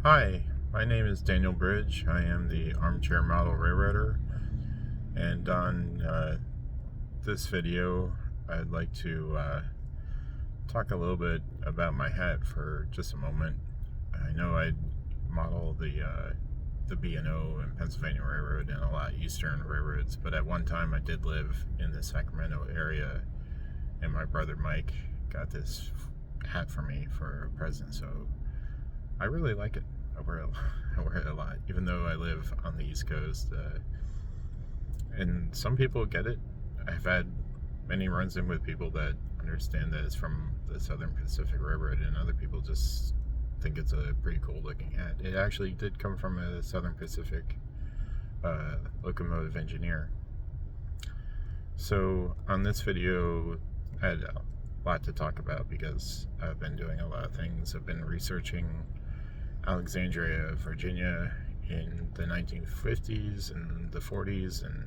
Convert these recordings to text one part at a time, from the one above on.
Hi, my name is Daniel Bridge. I am the armchair model railroader, and on this video, I'd like to talk a little bit about my hat for just a moment. I know I model the B&O and Pennsylvania Railroad and a lot of Eastern railroads, but at one time I did live in the Sacramento area, and my brother Mike got this hat for me for a present, so I really like it. I wear it a lot, even though I live on the East Coast. And some people get it. I've had many runs in with people that understand that it's from the Southern Pacific Railroad, and other people just think it's a pretty cool looking hat. It actually did come from a Southern Pacific locomotive engineer. So on this video, I had a lot to talk about because I've been doing a lot of things. I've been researching Alexandria, Virginia in the 1950s and the 40s, and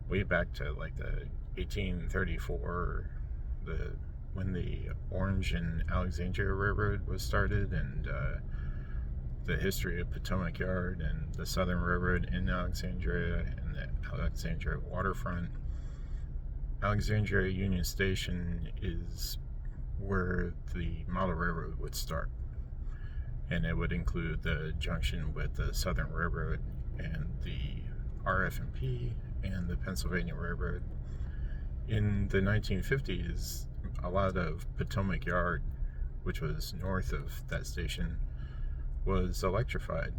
way back to like the 1834, when the Orange and Alexandria Railroad was started, and the history of Potomac Yard and the Southern Railroad in Alexandria and the Alexandria waterfront. Alexandria Union Station is where the model railroad would start, and it would include the junction with the Southern Railroad and the RF&P and the Pennsylvania Railroad. In the 1950s, a lot of Potomac Yard, which was north of that station, was electrified,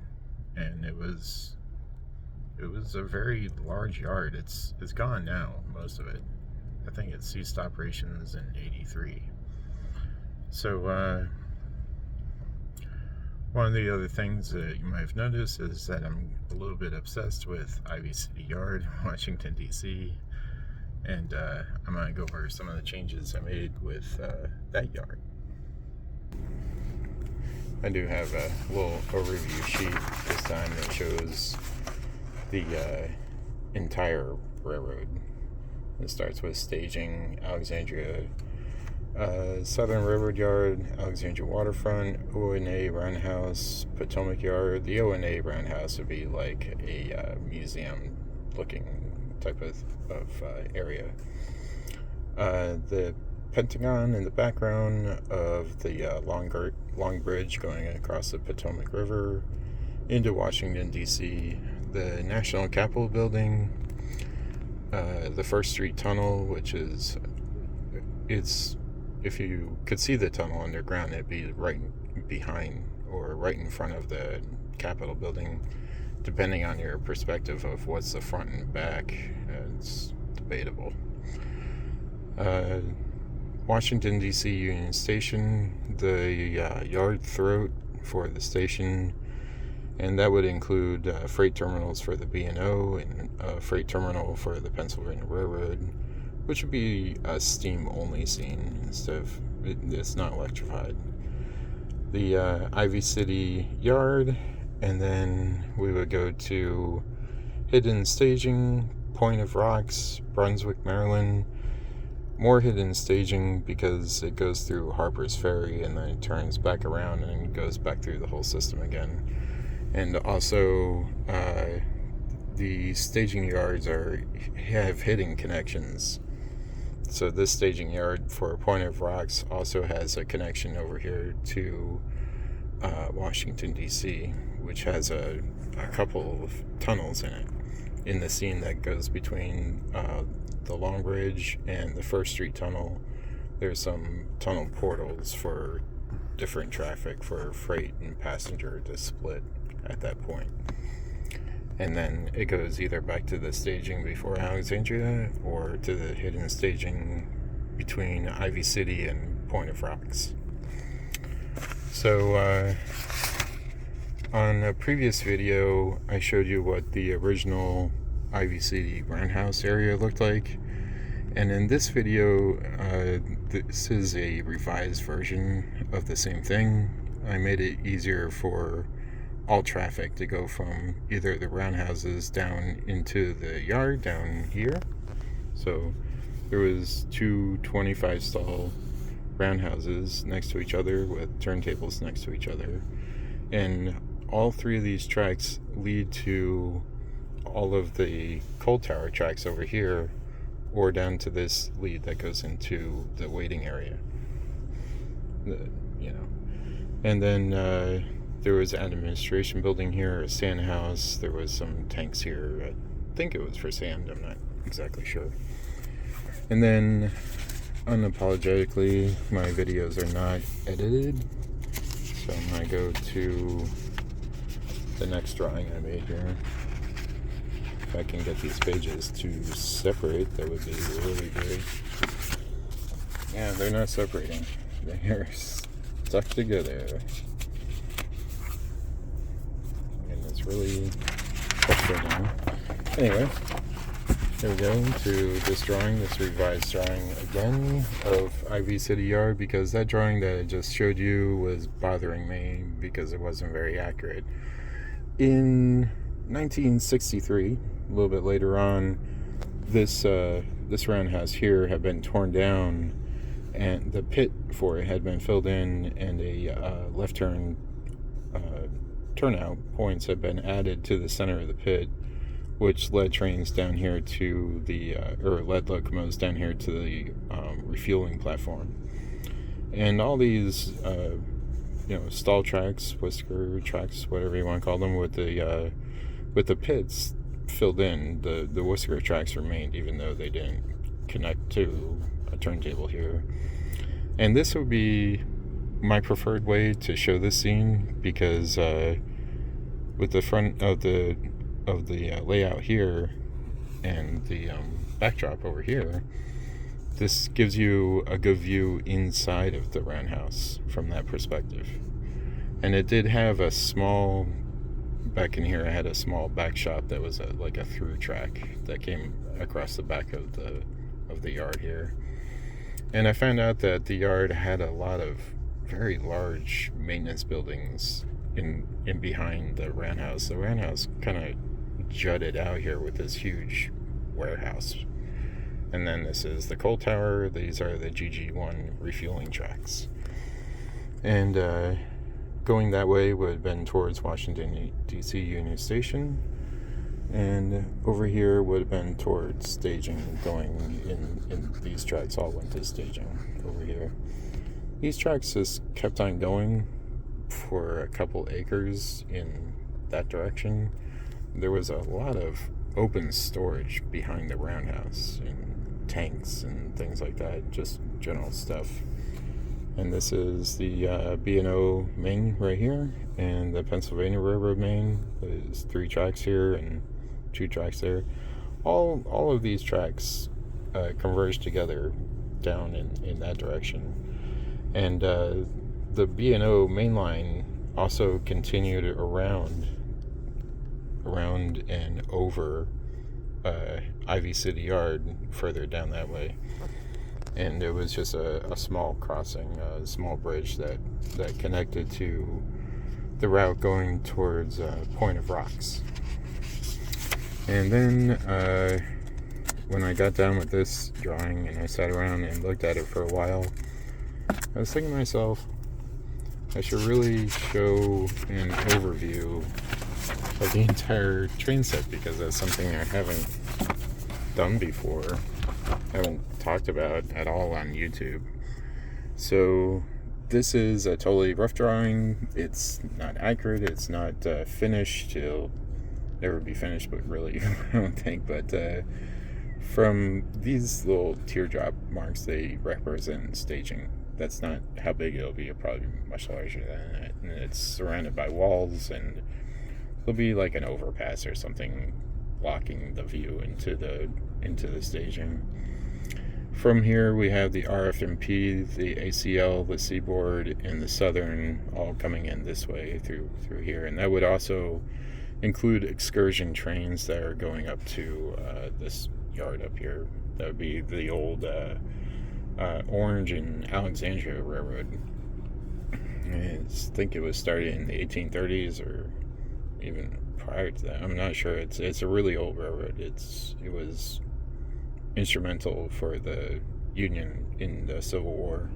and it was a very large yard. It's gone now, most of it. I think it ceased operations in '83. So one of the other things that you might have noticed is that I'm a little bit obsessed with Ivy City Yard, Washington, D.C., and I'm going to go over some of the changes I made with that yard. I do have a little overview sheet this time that shows the entire railroad. It starts with staging, Alexandria Southern Railroad Yard, Alexandria Waterfront, O&A Roundhouse, Potomac Yard. The O&A Roundhouse would be like a museum looking type of area. The Pentagon in the background of the long bridge going across the Potomac River into Washington, D.C., the National Capitol Building, the First Street Tunnel, which is, if you could see the tunnel underground, it'd be right behind or right in front of the Capitol Building, depending on your perspective of what's the front and back. It's debatable. Washington, D.C. Union Station, the yard throat for the station, and that would include freight terminals for the B&O and a freight terminal for the Pennsylvania Railroad, which would be a steam-only scene instead of, it's not electrified. The Ivy City Yard, and then we would go to Hidden Staging, Point of Rocks, Brunswick, Maryland. More hidden staging because it goes through Harper's Ferry and then it turns back around and goes back through the whole system again. And also, the staging yards have hidden connections. So this staging yard for Point of Rocks also has a connection over here to Washington, D.C., which has a couple of tunnels in it. In the scene that goes between the Long Bridge and the First Street Tunnel, there's some tunnel portals for different traffic for freight and passenger to split at that point. And then it goes either back to the staging before Alexandria or to the hidden staging between Ivy City and Point of Rocks. So on a previous video, I showed you what the original Ivy City Roundhouse area looked like. And in this video, this is a revised version of the same thing. I made it easier for all traffic to go from either the roundhouses down into the yard down here. So there was two 25-stall roundhouses next to each other with turntables next to each other. And all three of these tracks lead to all of the coal tower tracks over here, or down to this lead that goes into the waiting area. And then there was an administration building here, a sand house. There was some tanks here. I think it was for sand. I'm not exactly sure. And then, unapologetically, my videos are not edited. So I'm going to go to the next drawing I made here. If I can get these pages to separate, that would be really great. Yeah, they're not separating. They're stuck together. And it's really frustrating. Anyway, here we go to this drawing, this revised drawing again of Ivy City Yard, because that drawing that I just showed you was bothering me because it wasn't very accurate. In 1963, a little bit later on, this roundhouse here had been torn down, and the pit for it had been filled in, and a left turn turnout points had been added to the center of the pit, which led trains down here to the or led locomotives down here to the refueling platform. And all these stall tracks, whisker tracks, whatever you want to call them, with the pits filled in, the whisker tracks remained, even though they didn't connect to a turntable here. And this would be my preferred way to show this scene, because with the front of the layout here and the backdrop over here, this gives you a good view inside of the roundhouse from that perspective. And it did have a small, back in here, I had a small back shop that was like a through track that came across the back of the yard here. And I found out that the yard had a lot of very large maintenance buildings in behind the roundhouse. The roundhouse kind of jutted out here with this huge warehouse. And then this is the coal tower. These are the GG1 refueling tracks. And going that way would have been towards Washington, D.C. Union Station. And over here would have been towards staging, going in these tracks all went to staging over here. These tracks just kept on going for a couple acres in that direction. There was a lot of open storage behind the roundhouse, and tanks and things like that, just general stuff. And this is the B&O main right here, and the Pennsylvania Railroad main. There's 3 tracks here and 2 tracks there. All of these tracks converge together down in that direction. And the B&O main line also continued around and over Ivy City Yard further down that way. And it was just a small crossing, a small bridge that connected to the route going towards Point of Rocks. And then when I got done with this drawing and I sat around and looked at it for a while, I was thinking to myself, I should really show an overview of the entire train set, because that's something I haven't done before, haven't talked about at all on YouTube. So this is a totally rough drawing. It's not accurate, it's not finished. It'll never be finished, but really I don't think. But from these little teardrop marks, they represent staging. That's not how big it'll be. It'll probably be much larger than that. And it's surrounded by walls, and there'll be like an overpass or something blocking the view into the staging. From here we have the RFMP, the ACL, the Seaboard, and the Southern all coming in this way through here. And that would also include excursion trains that are going up to this yard up here. That would be the old Orange and Alexandria Railroad. I think it was started in the 1830s or even prior to that. I'm not sure. It's a really old railroad. It was instrumental for the Union in the Civil War.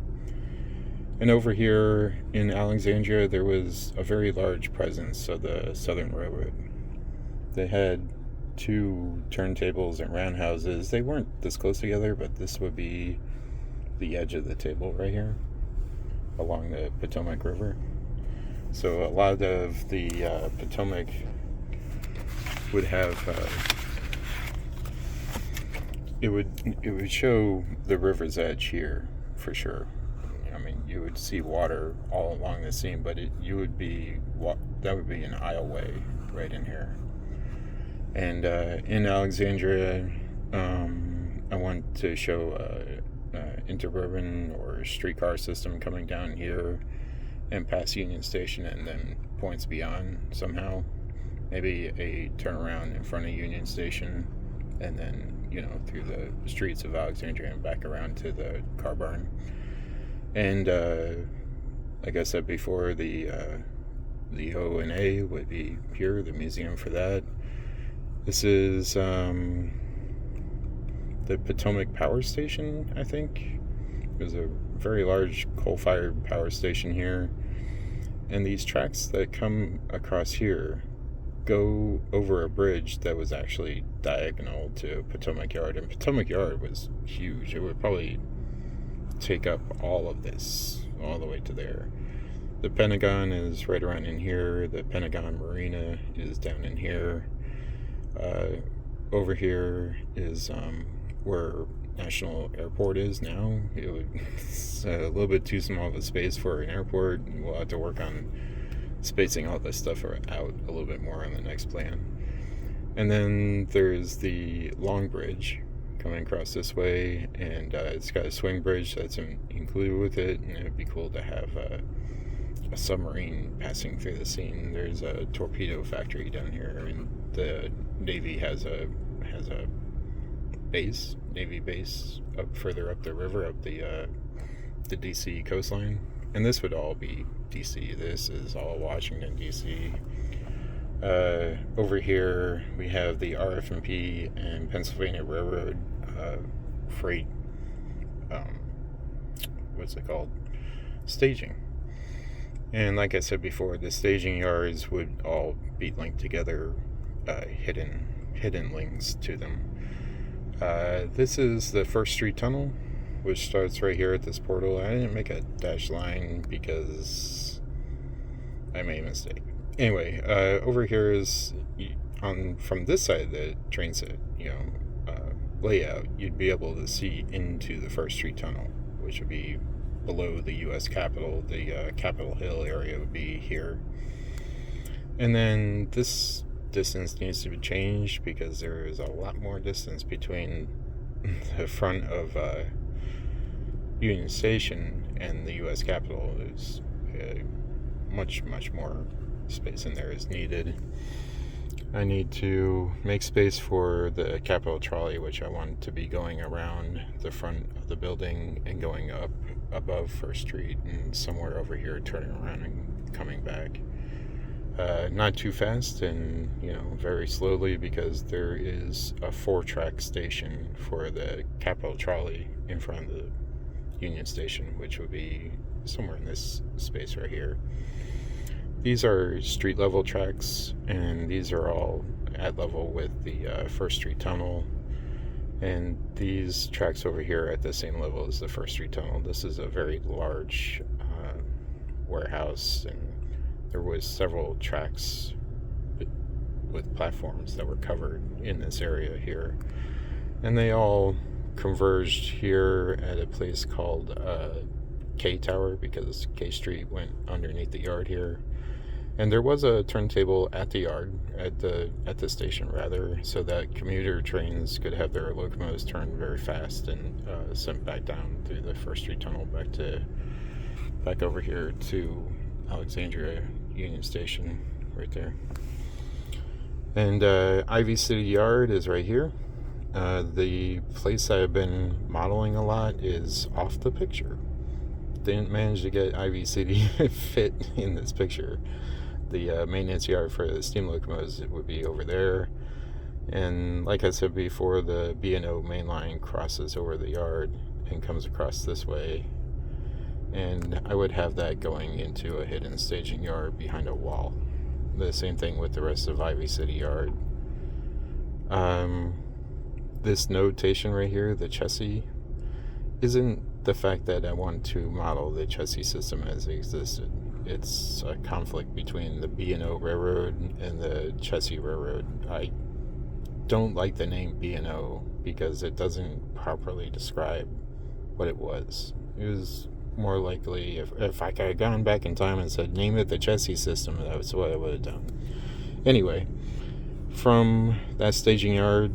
And over here in Alexandria, there was a very large presence of the Southern Railroad. They had 2 turntables and roundhouses. They weren't this close together, but this would be the edge of the table right here along the Potomac River. So a lot of the Potomac would have it would show the river's edge here for sure. I mean, you would see water all along the seam, but that would be an aisleway right in here. And in Alexandria, I want to show interurban or streetcar system coming down here and past Union Station and then points beyond somehow. Maybe a turnaround in front of Union Station and then, through the streets of Alexandria and back around to the car barn. And like I said before, the O&A would be here, the museum for that. This is the Potomac Power Station, I think. There's a very large coal-fired power station here. And these tracks that come across here go over a bridge that was actually diagonal to Potomac Yard. And Potomac Yard was huge. It would probably take up all of this, all the way to there. The Pentagon is right around in here. The Pentagon Marina is down in here. Over here is where National Airport is now. It's a little bit too small of a space for an airport. We'll have to work on spacing all this stuff out a little bit more on the next plan. And then there's the Long Bridge coming across this way, and it's got a swing bridge that's included with it, and it would be cool to have a submarine passing through the scene. There's a torpedo factory down here, and the Navy has a Navy base further up the river, up the DC coastline. And this would all be DC. This is all Washington, DC. Over here we have the RF&P and Pennsylvania Railroad freight, staging. And like I said before, the staging yards would all be linked together, hidden links to them. This is the First Street Tunnel, which starts right here at this portal. I didn't make a dashed line because I made a mistake. Anyway, over here is from this side of the train set, layout, you'd be able to see into the First Street Tunnel, which would be below the U.S. Capitol. The Capitol Hill area would be here. And then this distance needs to be changed because there is a lot more distance between the front of Union Station and the U.S. Capitol. There's much more space in there is needed. I need to make space for the Capitol trolley, which I want to be going around the front of the building and going up above First Street and somewhere over here, turning around and coming back. Not too fast and, very slowly, because there is a 4-track station for the Capitol trolley in front of the Union Station, which would be somewhere in this space right here. These are street level tracks, and these are all at level with the First Street Tunnel. And these tracks over here are at the same level as the First Street Tunnel. This is a very large warehouse, and there was several tracks with platforms that were covered in this area here. And they all converged here at a place called K Tower, because K Street went underneath the yard here. And there was a turntable at the yard, at the station rather, so that commuter trains could have their locomotives turned very fast and sent back down through the First Street Tunnel back over here to Alexandria Union Station right there. And Ivy City Yard is right here. The place I've been modeling a lot is off the picture. Didn't manage to get Ivy City fit in this picture. The maintenance yard for the steam locomotives would be over there. And like I said before, the B&O main line crosses over the yard and comes across this way. and I would have that going into a hidden staging yard behind a wall. The same thing with the rest of Ivy City Yard. This notation right here, the Chesapeake, isn't the fact that I want to model the Chesapeake system as it existed. It's a conflict between the B&O Railroad and the Chesapeake Railroad. I don't like the name B&O because it doesn't properly describe what it was. It was more likely, if I could have gone back in time and said, name it the Chesapeake system, that's what I would have done. Anyway, from that staging yard,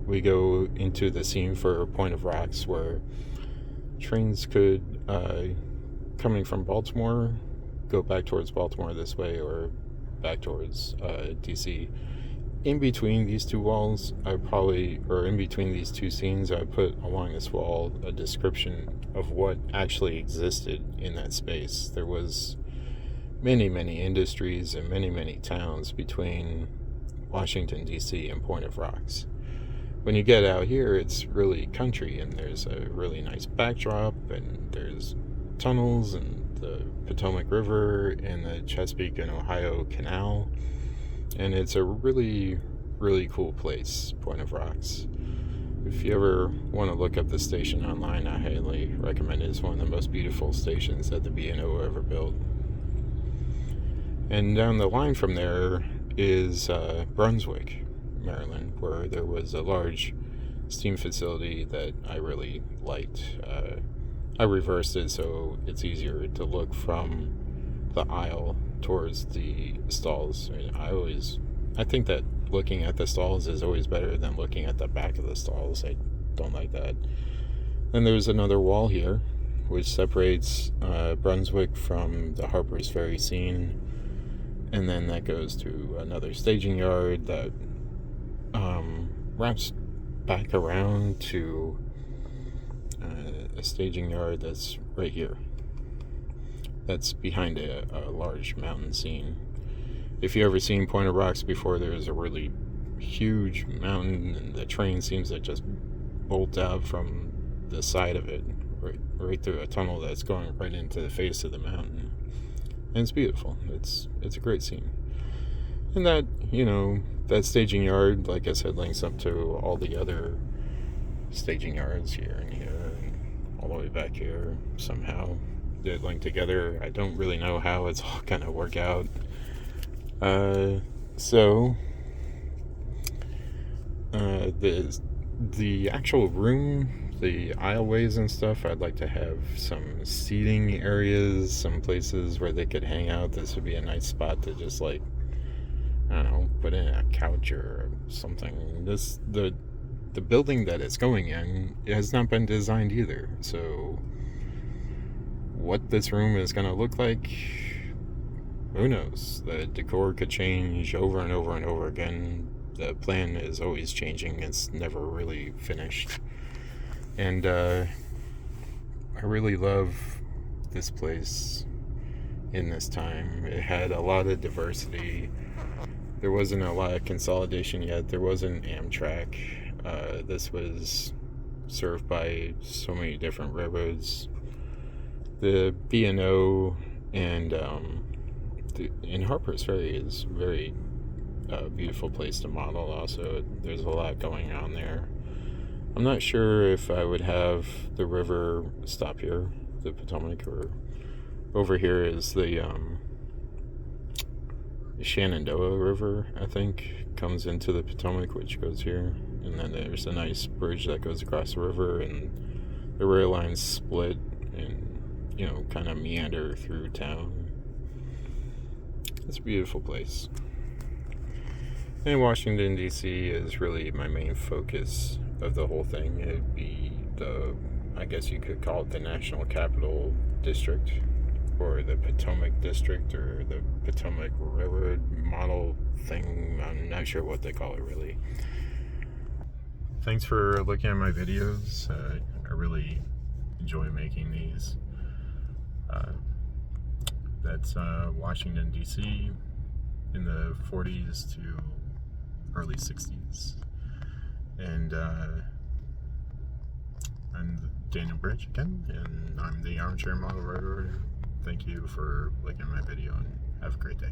we go into the scene for Point of Rocks, where trains could, coming from Baltimore, go back towards Baltimore this way, or back towards DC. In between these two walls, in between these two scenes, I put along this wall a description of what actually existed in that space. There was many, many industries and many, many towns between Washington, D.C. and Point of Rocks. When you get out here, it's really country, and there's a really nice backdrop, and there's tunnels, and the Potomac River, and the Chesapeake and Ohio Canal. And it's a really, really cool place, Point of Rocks. If you ever want to look up the station online, I highly recommend it. It's one of the most beautiful stations that the B&O ever built. And down the line from there is Brunswick, Maryland, where there was a large steam facility that I really liked. I reversed it so it's easier to look from the aisle towards the stalls. I think that looking at the stalls is always better than looking at the back of the stalls. I don't like that. Then there's another wall here which separates Brunswick from the Harper's Ferry scene, and then that goes to another staging yard that wraps back around to a staging yard that's right here. That's behind a large mountain scene. If you ever seen Point of Rocks before, there's a really huge mountain, and the train seems to just bolt out from the side of it, right through a tunnel that's going right into the face of the mountain. And it's beautiful. It's a great scene. And that staging yard, like I said, links up to all the other staging yards here and here, and all the way back here somehow. They link together. I don't really know how it's all gonna work out. The actual room, the aisleways and stuff, I'd like to have some seating areas, some places where they could hang out. This would be a nice spot to just put in a couch or something. The building that it's going in, it has not been designed either. So what this room is going to look like, who knows? The decor could change over and over and over again. The plan is always changing. It's never really finished. And I really love this place in this time. It had a lot of diversity. There wasn't a lot of consolidation yet. There wasn't Amtrak. This was served by so many different railroads. The B&O and in Harper's Ferry is a very beautiful place to model. Also, there's a lot going on there. I'm not sure if I would have the river stop here, the Potomac, or over here is the Shenandoah River, I think, comes into the Potomac, which goes here. And then there's a nice bridge that goes across the river, and the rail lines split and, kind of meander through town. It's a beautiful place. And Washington, D.C. is really my main focus of the whole thing. It'd be I guess you could call it the National Capital District, or the Potomac District, or the Potomac Railroad model thing. I'm not sure what they call it, really. Thanks for looking at my videos. I really enjoy making these. That's Washington, D.C. in the 40s to early 60s. And Daniel Branch again, and I'm the Armchair Model Writer. Thank you for liking my video, and have a great day.